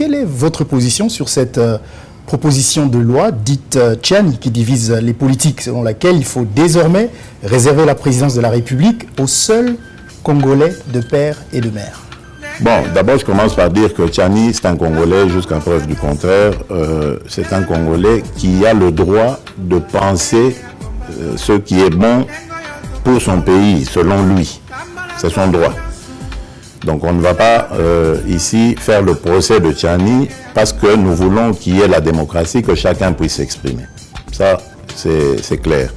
quelle est votre position sur cette proposition de loi dite Tchiani qui divise les politiques, selon laquelle il faut désormais réserver la présidence de la République aux seuls Congolais de père et de mère? Bon, d'abord, je commence par dire que Tchiani, c'est un Congolais, jusqu'à preuve du contraire. C'est un Congolais qui a le droit de penser ce qui est bon pour son pays, selon lui. C'est son droit. Donc on ne va pas ici faire le procès de Tchiani parce que nous voulons qu'il y ait la démocratie, que chacun puisse s'exprimer. Ça, c'est clair.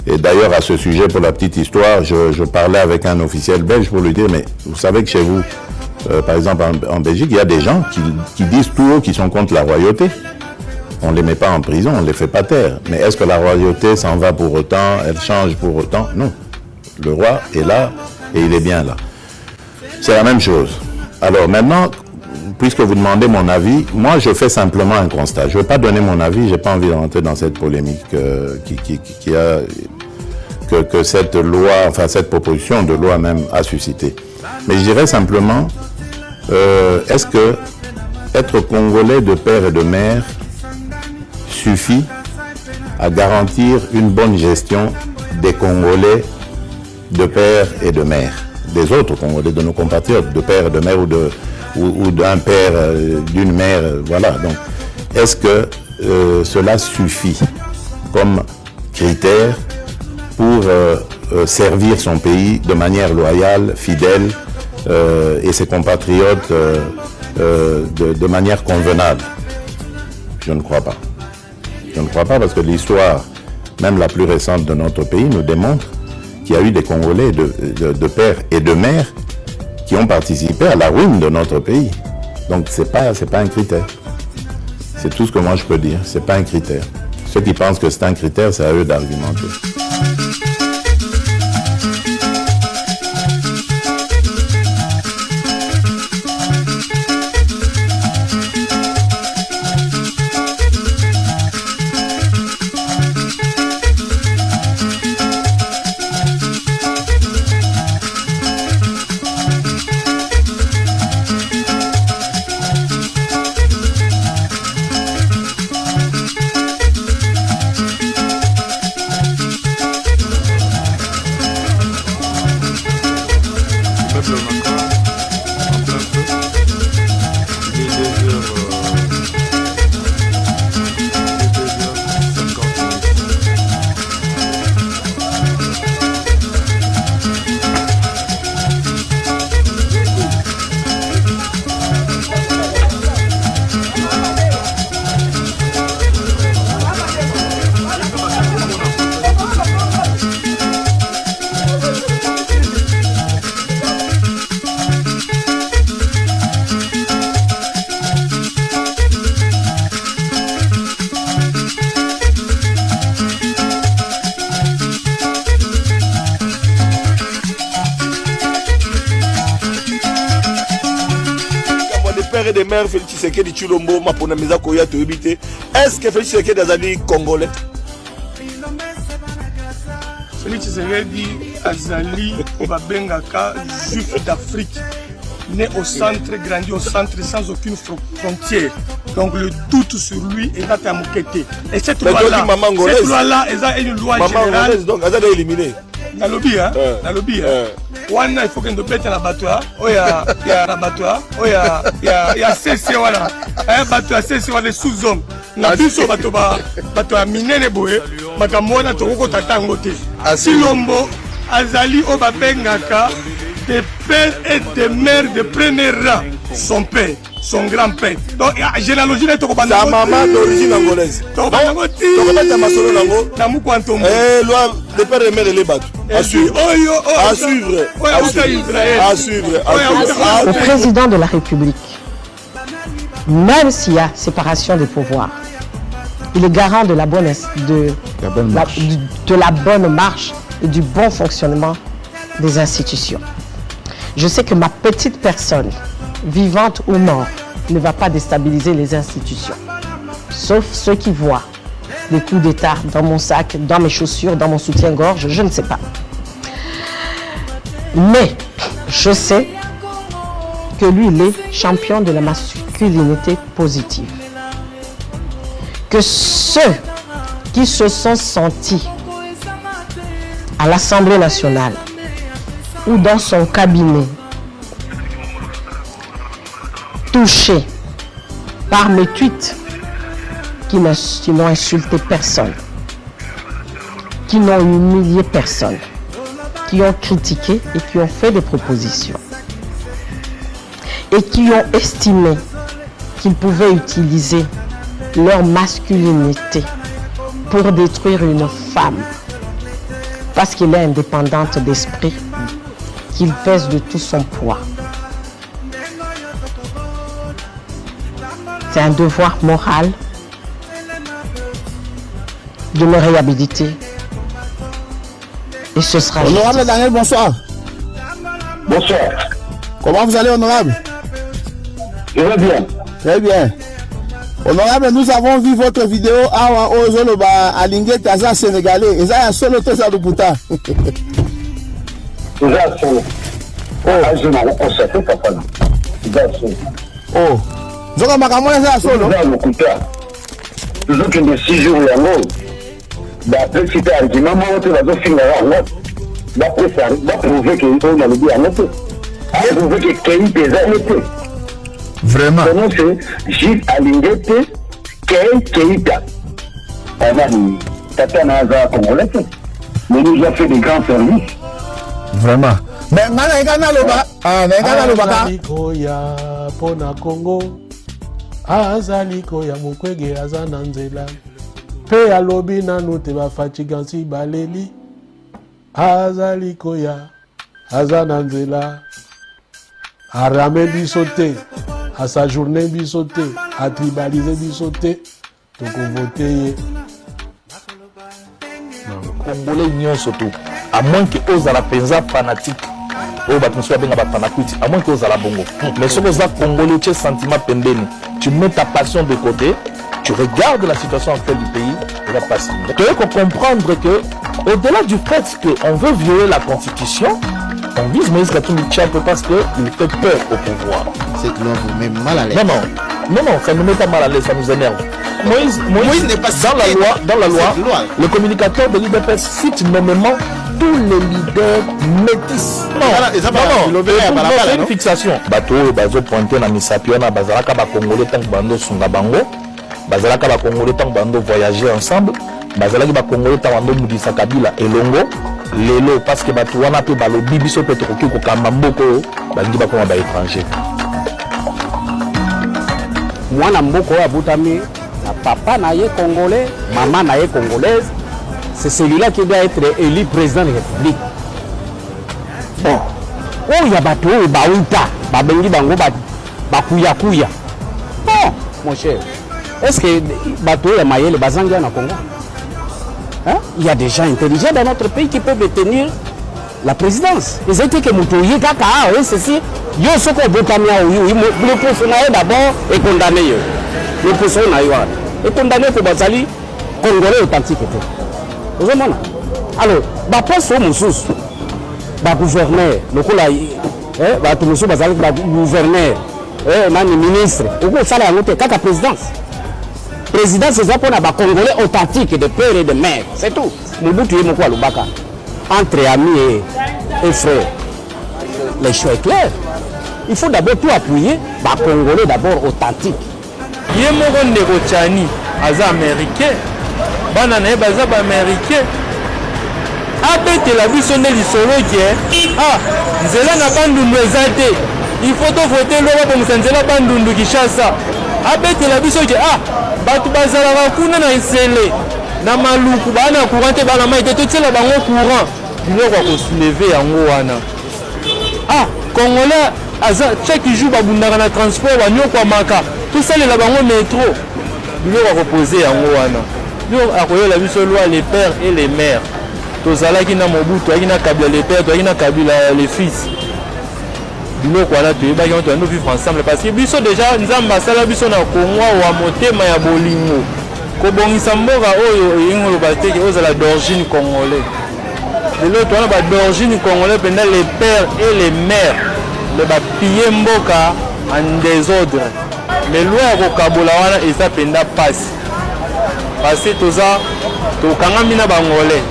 Et d'ailleurs, à ce sujet, pour la petite histoire, je parlais avec un officiel belge pour lui dire, mais vous savez que chez vous, par exemple en Belgique, il y a des gens qui disent tout haut qu'ils sont contre la royauté. On ne les met pas en prison, on ne les fait pas taire. Mais est-ce que la royauté s'en va pour autant, elle change pour autant? Non. Le roi est là et il est bien là. C'est la même chose. Alors maintenant, puisque vous demandez mon avis, moi je fais simplement un constat. Je ne vais pas donner mon avis, je n'ai pas envie de rentrer dans cette polémique que cette loi, enfin cette proposition de loi même a suscité. Mais je dirais simplement, est-ce que être Congolais de père et de mère suffit à garantir une bonne gestion des Congolais de père et de mère, des autres Congolais, de nos compatriotes, de père et de mère ou d'un père, d'une mère, voilà. Donc, est-ce que cela suffit comme critère pour servir son pays de manière loyale, fidèle et ses compatriotes de manière convenable? Je ne crois pas. Je ne crois pas parce que l'histoire, même la plus récente de notre pays, nous démontre qu'il y a eu des Congolais de père et de mère qui ont participé à la ruine de notre pays. Donc c'est pas un critère. C'est tout ce que moi je peux dire. C'est pas un critère. Ceux qui pensent que c'est un critère, c'est à eux d'argumenter. des mères Félix Tshisekedi Tshilombo mapona meza koya to ebité. Est-ce que Félix Tshisekedi azali congolais? Félix Tshisekedi azali babengaka juif d'Afrique, né au centre, grandi au centre sans aucune frontière. Donc le doute sur lui est à Moukete. Et cette loi-là, est une loi générale. Donc elle a éliminé. Dans le lobby, hein? Dans le lobby, hein? Il faut que nous pète la bateau. Il y a la bateau. Il y a CC, voilà. Un bateau à CC, on est sous-hommes. Na biso bateau à minene boé. Makamona toko tatangote. Tshilombo azali obabengaka des pères et des mères de premier rang. Son père, son grand-père. Donc, généalogie est au sa maman d'origine angolaise. Loi de père et mère et les battus. À suivre. À suivre. À suivre. Au président de la République, même s'il y a séparation des pouvoirs, il est garant de la bonne marche et du bon fonctionnement des institutions. Je sais que ma petite personne, vivante ou morte, ne va pas déstabiliser les institutions. Sauf ceux qui voient des coups d'État dans mon sac, dans mes chaussures, dans mon soutien-gorge, je ne sais pas. Mais je sais que lui, il est champion de la masculinité positive. Que ceux qui se sont sentis à l'Assemblée nationale ou dans son cabinet touchés par mes tweets qui n'ont insulté personne, qui n'ont humilié personne, qui ont critiqué et qui ont fait des propositions et qui ont estimé qu'ils pouvaient utiliser leur masculinité pour détruire une femme parce qu'elle est indépendante d'esprit, qu'il pèse de tout son poids. C'est un devoir moral de me réhabiliter. Et ce sera Honorable Daniel, bonsoir. Bonsoir. Comment vous allez, honorable? Je vais bien. Très bien. Honorable, nous avons vu votre vidéo à Ozoloba à Linguet Taza sénégalais. Et ça, il y a un seul autre ça de Bouta. Oh, je n'ai pas constaté, papa. Oh. Donc, on m'a dit ça solo. Toujours qu'une de 6 jours, il y a un mot. D'après, si tu as dit, maman, tu vas finir en mode. D'après, ça va prouver qu'on a le dit en mode. Ça va prouver que Kéhi Péza était. Vraiment. Son nom, c'est Gilles Alinguete Keïta. On a dit, Tata Naza Congolais. Mais nous a fait des grands services. Vraiment. Mais Nana Loba. Ah, Nana Loba. Azalikoya pona Congo. Azalikoya mukwege azana nzela. Pe alobi nanu te bafatigansi baleli. Azalikoya azana nzela. Arame bisote. À sa journée bisoté, à tribaliser bisoté, donc on votait. Congolais n'y surtout, à moins que aux à la penza fanatique, au batmusua benga fanatique, à moins que aux à la bongo. Mais ce que ça Congolais, tu as sentiment pendeni, tu mets ta passion de côté, tu regardes la situation actuelle du pays, et va passer. Tu dois comprendre que, au-delà du fait qu'on veut violer la constitution, on vise Moïse Katumbi Tchapé parce qu'il fait peur au pouvoir. C'est que l'on vous met mal à l'aise. Non, ça ne nous met pas mal à l'aise, ça nous énerve. Moïse n'est pas dans la loi, le communicateur de l'IDPS cite nommément tous les leaders métis. Non, c'est une fixation. Bateau, bazo pointé na misapiona, bazalaka ba Congolais tant que bando sunga bango, bazalaka ba Congolais tant que bando voyager ensemble, bazalaki ba Congolais tant bando mudisa Kabila elongo. Lelo parce que bato wana pe balobi biso pe tokoki kokamba mboko balingi bakoma ba étranger. Mwana mboko abutami na papa na ye congolais, maman na ye congolaise, c'est celui-là qui doit être élu président de la République. Bon, oh ya bato bauta babengi bango bakuya. Bon, mon cher, est-ce que bato ya mayele bazangia na Congo? Hein? Il y a des gens intelligents dans notre pays qui peuvent détenir la présidence. Ils étaient que Moutouye, Kaka, ceci, yo soko botamia, le personnel d'abord est condamné. Le personnel est condamné pour Bazali, Congolais authentique. Vous voyez? Alors, bah poste au Moussous, bah gouverneur, le coup là, bah tout Moussous Bazali, bah gouverneur, même ministre, au coup ça là, Kaka présidence. Président, c'est ça qu'on a des Congolais authentiques de père et de mère. C'est tout. Mobutu et Mokwa Lubaka. Entre amis et frères. Le choix est clair. Il faut d'abord tout appuyer. Les Congolais d'abord authentiques. Il y a un négociani, les Américains. Banane, les Américains. Après que la vie sonne les solos qui est. Ah, Zéla n'a pas de il faut voter l'eau pour nous Zéla Bandundu qui chasse ça. Après que la vie sonne qui est. Ah, bato bazalaka kuna na isele na maluku bana courante bana mai te totela bango courant biloko ko soulever yango wana. Ah, Congolais aza chaque jour babundaka na transport banyoko maka tout ça la bango métro biloko ko poser yango wana. Yo akoyola biso loi les pères et les mères. Tozalaki na Mobutu akina Kabila les pères, akina Kabila les fils. Biloko wana toyebaki on doit vivre ensemble parce que biso déjà nzamba asala biso na Congo wa motema ya bolingo kobongisa mboka oyo eyingolo bateke ozala d'origine congolais. Lelo toana ba d'origine congolais pendant les pères et les mères mais bapiller mboka en désordre. Mais loi kokabola wana eza penda passe. Parce que toza tokangami na bangolais,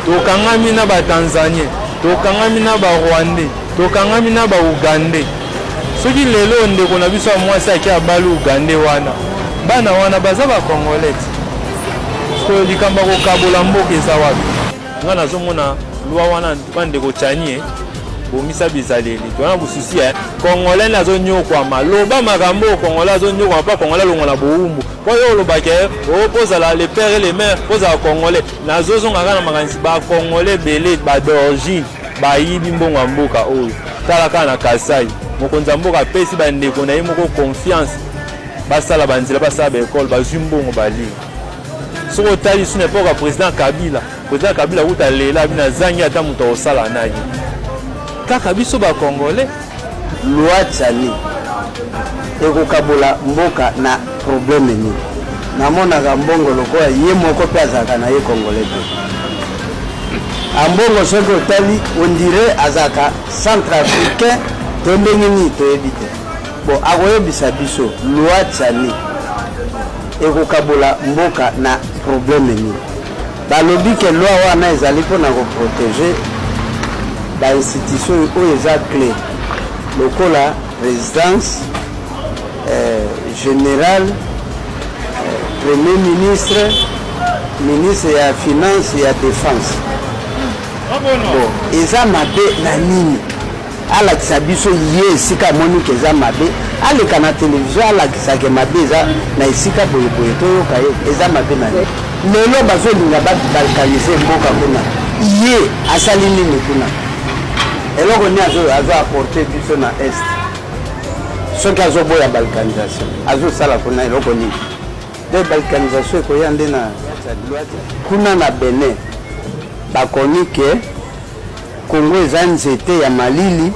tokangami na batanzanien, tokangami na barwandais, tokangami na baugandais. Soki lelo ndeko na biso mwasi aki abali ugandais wana, bana wana baza bakongolais. So likamba kokabola mboka eza wapi? Nga nazomona loi wana bandeko Tchani bomisa bizaleli. Twana bususi Congolais nazo nyokwa maloba makambo Congolais nazo nyokwa pa Congolais longola boumbu. Kwa yo lobake opoza la les pères et les mères poza Congolais nazo zonga na makanisi ba Congolais belé ba d'origine ba yibi mbongo mboka oyo. Tala kana Kasai mokonza mboka pesi ba ndeko na yimoko confiance basala banzela basala ba école ba zumbongo bali. Soko tali sune poka président Kabila uta lela bina zangi ata muto osala nayi. Kaka biso ba Congolais loi Tchani ekokabola mboka na problème ni. Namonaka mbongo lokola ye moko pe azaka na ye Congolais te. Ambongo soki otali on dirait azaka centrafricain to ndenge nini toyebi te. Bon akoyebisa biso loi Tchani ekokabola mboka na problème ni. Balobi ke loi wana ezali mpona koprotéger l'institution où il y a clé. La résidence générale, premier ministre, ministre de la finance et de la défense. Bon, ils ont mabé la ligne. À la Kisabiso, hier, si ka monique ils ont mabé. À la canal télévision, à la Kisake mabé, ils ont isika boyoboyeto yokaye, ils ont mabé la ligne. Mais là, bazo l'ingaba balkaniser mboka kuna. Hier, à Salini Nikuna. Et là, on a apporté du son à l'Est. Ce qui a été la balkanisation. Ça, la balkanisation, il y a un Bénin. Il que Congo est Malili.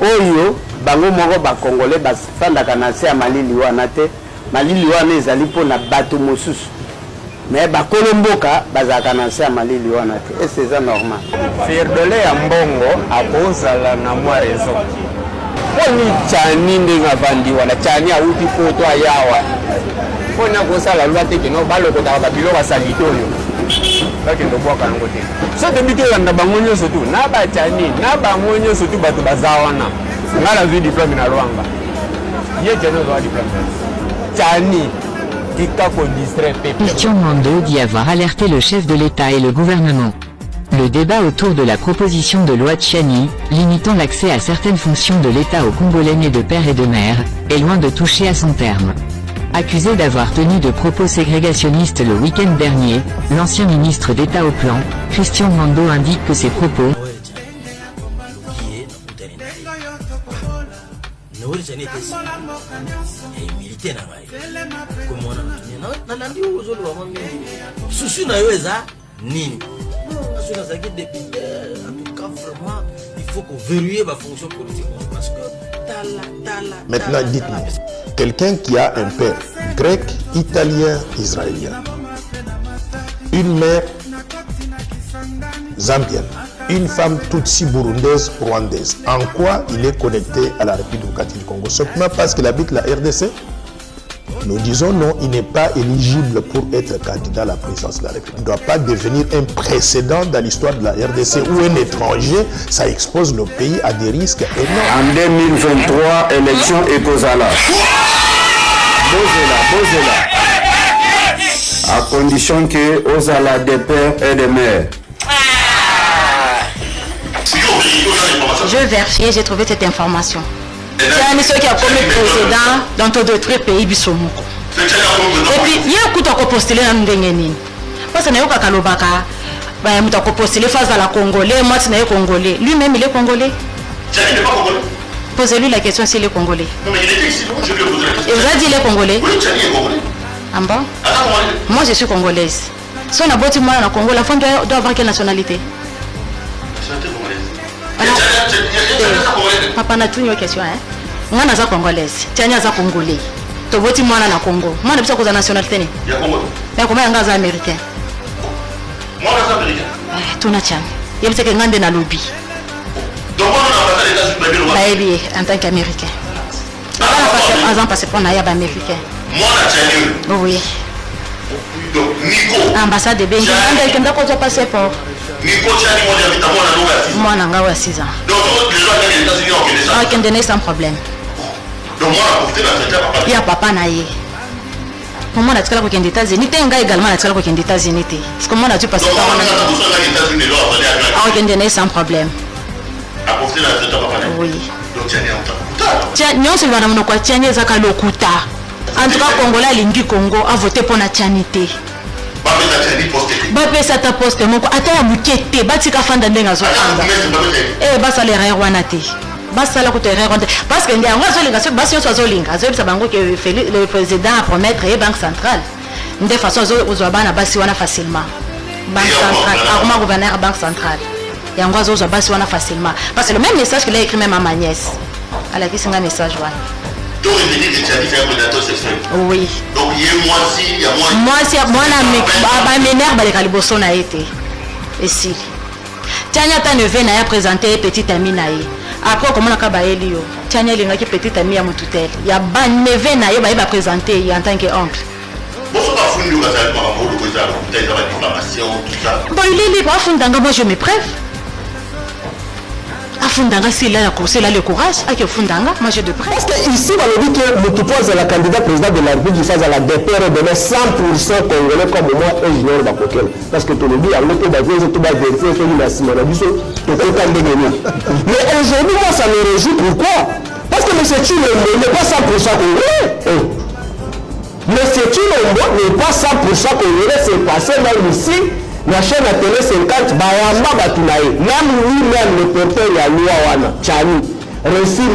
Oyo, bango moko ba Congolais bafanda kanase ya Malili wana te. Malili wana ezali pona bato mosusu. Mais ba Kolomboka bazaka na se Malili wana te. Et c'est ça normal. Fierdole ya mbongo akozala na mwa raison. Poni Tchani ndenge avandi wana Tchani auti poto ayawa. Pona kosala lwa te kino baloko ta ba biloko salito yo. Baki ndo kwa kango te. So te bito ya ndabango nyoso tu na ba Tchani na bango nyoso tu bato bazawana. Ngala zwi diplôme na Rwanda. Ye Tchani zo diplôme. Tchani Christian Mando dit avoir alerté le chef de l'État et le gouvernement. Le débat autour de la proposition de loi Tchani, limitant l'accès à certaines fonctions de l'État aux Congolais nés de père et de mère, est loin de toucher à son terme. Accusé d'avoir tenu de propos ségrégationnistes le week-end dernier, l'ancien ministre d'État au plan, Christian Mando indique que ces propos Maintenant, dites-moi, quelqu'un qui a un père grec, italien, israélien, une mère zambienne, une femme tutsi burundaise, rwandaise, en quoi il est connecté à la République démocratique du Congo? Simplement parce qu'il habite la RDC? Nous disons non, il n'est pas éligible pour être candidat à la présidence de la République. Il ne doit pas devenir un précédent dans l'histoire de la RDC où un étranger, ça expose le pays à des risques énormes. En 2023, élection Ekozala. À condition que Ozala des pères et des mères. Je vérifié, j'ai trouvé cette information. C'est un monsieur qui a commis président dans d'autres pays bisomoko. Et puis il y a un coup de postulé dans Ndengeni. Parce que nous avons kalobaka, nous avons postulé face à la Congolais, moi je suis Congolais. Lui-même il est Congolais. Il n'est pas Congolais. Posez-lui la question s'il est Congolais. Non mais il était ici, je lui ai posé la question. Et vous avez dit il est Congolais? Oui, Tchani est Congolais. Ah bon? Moi je suis Congolaise. Si on a beau dire moi en Congo, la femme doit avoir quelle nationalité? Nationalité congolaise. Papa n'a tout une question hein. Moi je suis congolaise, Tchani est congolais. Tu veux dire moi na Congo. Moi je suis nationalité ni. Il y a Congolais. Mais comment un gars américain? Moi je suis américain. Tu n'as Tchani. Il me dit que ngande na lobby. Donc moi on a pas les États-Unis. Baébi, en tant qu'Américain. Avant de passer pour Naya, Américain. Moi, la oui. Donc, Nico. Ambassade de Benjamin, qui n'a pas passé pour. Nico, Tchani, moi, j'habite à moi, à 6 ans. Donc, les gens qui sont aux États-Unis, qui ont donné sans problème. Donc, moi, on a profité de la traité. Il y a papa Naye. Pour moi, on a dit qu'il y a des États-Unis. Il y a un gars également qui a dit qu'il y a des États-Unis. Parce que moi, on a dû passer par là. On a donné sans problème. À profiter de la traité, papa. Oui. Donc, Tchani, on t'a. Nous sommes dans le cas Tchani Zaka Lokuta. En tout cas, Congolais, Lingi Congo a voté pour la Tchanité. Bapé ça t'a posté mon quoi. Attends, Mukete, Batika Fanda Ndenga Zokanga. Eh, Basa les Rwanate. Basa la côté Rwanda. Parce que Ndia, on va zolinga, Basio Zolinga. Zob Sabango que le président a promettre la Banque centrale. De façon, Zobana Basiwana facilement. Banque centrale, Arma gouverneur Banque centrale. Et en gros, Zobasiwana facilement. Parce que le même message qu'il a écrit même à ma nièce. Elle a écrit un message. Donc, il dit que tu as dit un prédateur sexuel. Oui. Donc, il y a il y a moi, je suis a été. Et si. Tania Taneve n'a présenté petite amie naïe. Après, comment on a dit Tania Linga qui petite amie à mon tutelle. Il y a ban neve naïe va présenter en tant qu'oncle. Bon, ça va fouiller le gazelle par rapport au gazelle, peut-être avec proclamation, tout ça. Bon, il est libre, moi je me preuve. Fundanga, s'il a le courage, moi j'ai de près. Parce que ici, on a dit que le Toupouaz est la candidat président de la République face à la DPR et donner 100% congolais comme moi et Junior Bakokel. Parce que tout le monde a l'autre d'avion, tout va vérifier, tout le monde a dit, mais aujourd'hui, moi ça me réjouit. Pourquoi? Parce que M. Tchilombo n'est pas 100% congolais. M. Tchilombo n'est pas 100% congolais, c'est passé même ici. La chaîne à télé 50, Bayamba Batunaï, même lui-même le porteur de la loi Wana, Tchani, reçu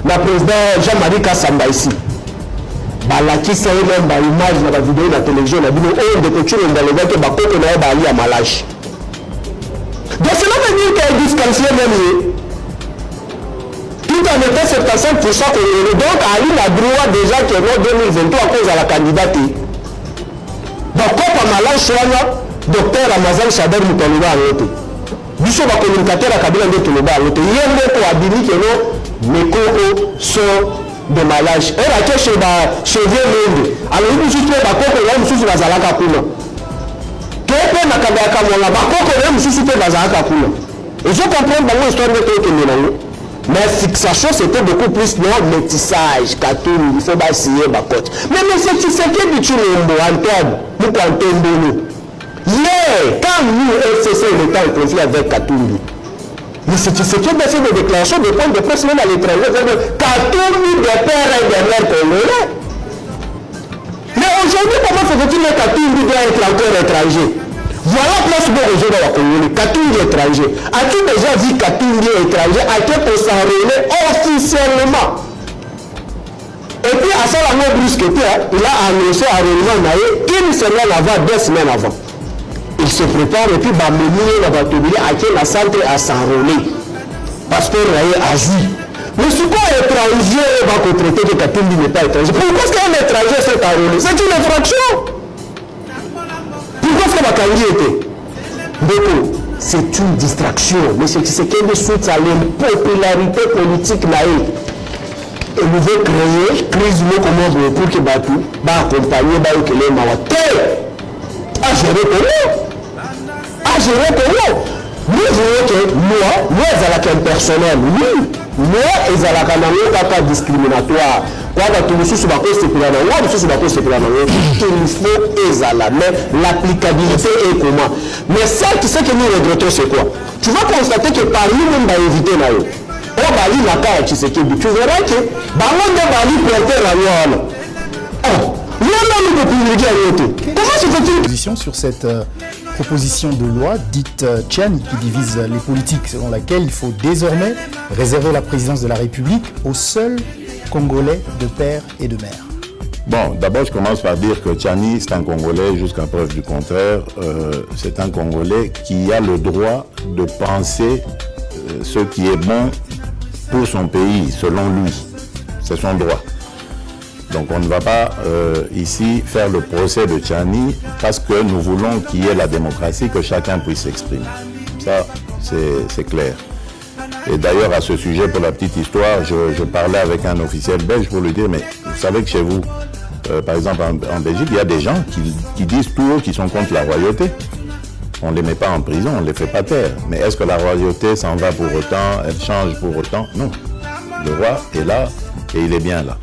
la président Jean-Marie Kassamba ici. Balaki ça même par image dans la vidéo de la télévision, la vidéo de couture dans le gars qui va côté de Bali à Malage. Donc cela veut dire qu'elle est disqualifiée même. Tout en étant 75% congolais. Donc Ali a droit déjà qu'il est en 2023 à cause de la candidature. Donc comme à Malage, docteur Ramazan Chader Mutoluba Arote. Biso va communicateur à Kabila de Toluba Arote. Yembe pour abili que non, mes cocos sont de malage. Et la question chez Vieux Monde. Alors nous juste les bakoko là, nous sommes dans Zalaka Kuna. Qu'est-ce na Kabila Kamola bakoko là, nous sommes dans Zalaka Kuna. Et je comprends dans l'histoire de que nous. Mais fixation c'était beaucoup plus non métissage, Katoum, il faut basiller bakote. Mais c'est qui c'est que du Chilombo Antoine, nous Antoine. Yeah, quand nous, FCC, le temps est confié avec Katumbi. Mais c'est ce qui a fait des déclarations de points de presse même à l'étranger. Katumbi de père et de mère congolais. Mais aujourd'hui, comment faut-il que Katumbi doit être encore étranger? Voilà place pour les gens de la Congolais. Katumbi étranger. As-tu déjà vu Katumbi étranger? A-t-il pour s'enrôler officiellement? Et puis à ça, la brusque, il a annoncé à Réunion une semaine avant, 2 semaines avant. Il se prépare et puis va mener la batterie à qui la centre à s'enrôler. Pasteur Raye Azi. Mais ce quoi étranger va traiter que Katumbi n'est pas étranger? Pourquoi est-ce qu'un étranger s'est enrôlé? C'est une infraction. Pourquoi est-ce que Bakangi était? Donc, c'est une distraction. Mais c'est qu'il suite à l'impopularité politique naïve. Et nous veut créer crise comment pour que Batou va accompagner Baoukele Mawate. À gérer comment? À gérer comment? Nous voulons que moi, ils ont personnel, oui. Moi, ils ont pas discriminatoire. Quoi, tout le sous va cause il faut exala. Mais l'applicabilité est comment? Mais ça, tu sais que nous regrettons, c'est quoi? Tu vas constater que parmi nous, on va éviter là. On va aller la carte, tu verras que Bangonde va aller prêter la loi. Oh! Comment se fait-il position sur cette proposition de loi dite Tchani qui divise les politiques, selon laquelle il faut désormais réserver la présidence de la République aux seuls Congolais de père et de mère? Bon, d'abord je commence par dire que Tchani c'est un Congolais jusqu'à preuve du contraire. C'est un Congolais qui a le droit de penser ce qui est bon pour son pays, selon lui. C'est son droit. Donc on ne va pas ici faire le procès de Tchani parce que nous voulons qu'il y ait la démocratie, que chacun puisse s'exprimer. Ça, c'est clair. Et d'ailleurs, à ce sujet, pour la petite histoire, je parlais avec un officiel belge pour lui dire, mais vous savez que chez vous, par exemple en Belgique, il y a des gens qui disent tout haut qu'ils sont contre la royauté. On ne les met pas en prison, on ne les fait pas taire. Mais est-ce que la royauté s'en va pour autant, elle change pour autant? Non. Le roi est là et il est bien là.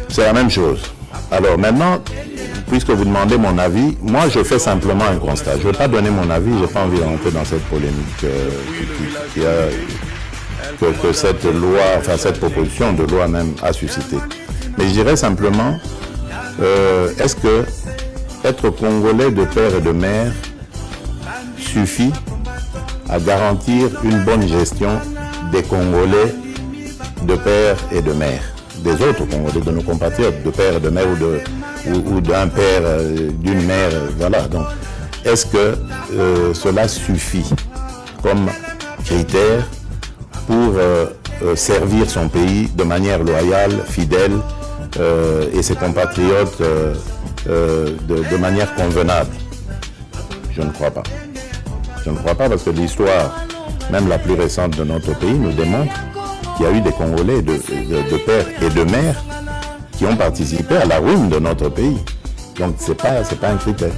C'est la même chose. Alors maintenant, puisque vous demandez mon avis, moi je fais simplement un constat. Je ne vais pas donner mon avis, je n'ai pas envie de rentrer dans cette polémique que cette loi, enfin cette proposition de loi même a suscité. Mais je dirais simplement, est-ce que être Congolais de père et de mère suffit à garantir une bonne gestion des Congolais de père et de mère, des autres Congolais, de nos compatriotes, de père et de mère ou d'un père, d'une mère, voilà. Donc, est-ce que cela suffit comme critère pour servir son pays de manière loyale, fidèle et ses compatriotes de manière convenable? Je ne crois pas. Je ne crois pas parce que l'histoire, même la plus récente de notre pays, nous démontre qu'il y a eu des Congolais de père et de mère qui ont participé à la ruine de notre pays. Donc c'est pas un critère.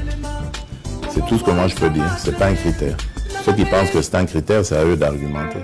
C'est tout ce que moi je peux dire. C'est pas un critère. Ceux qui pensent que c'est un critère, c'est à eux d'argumenter.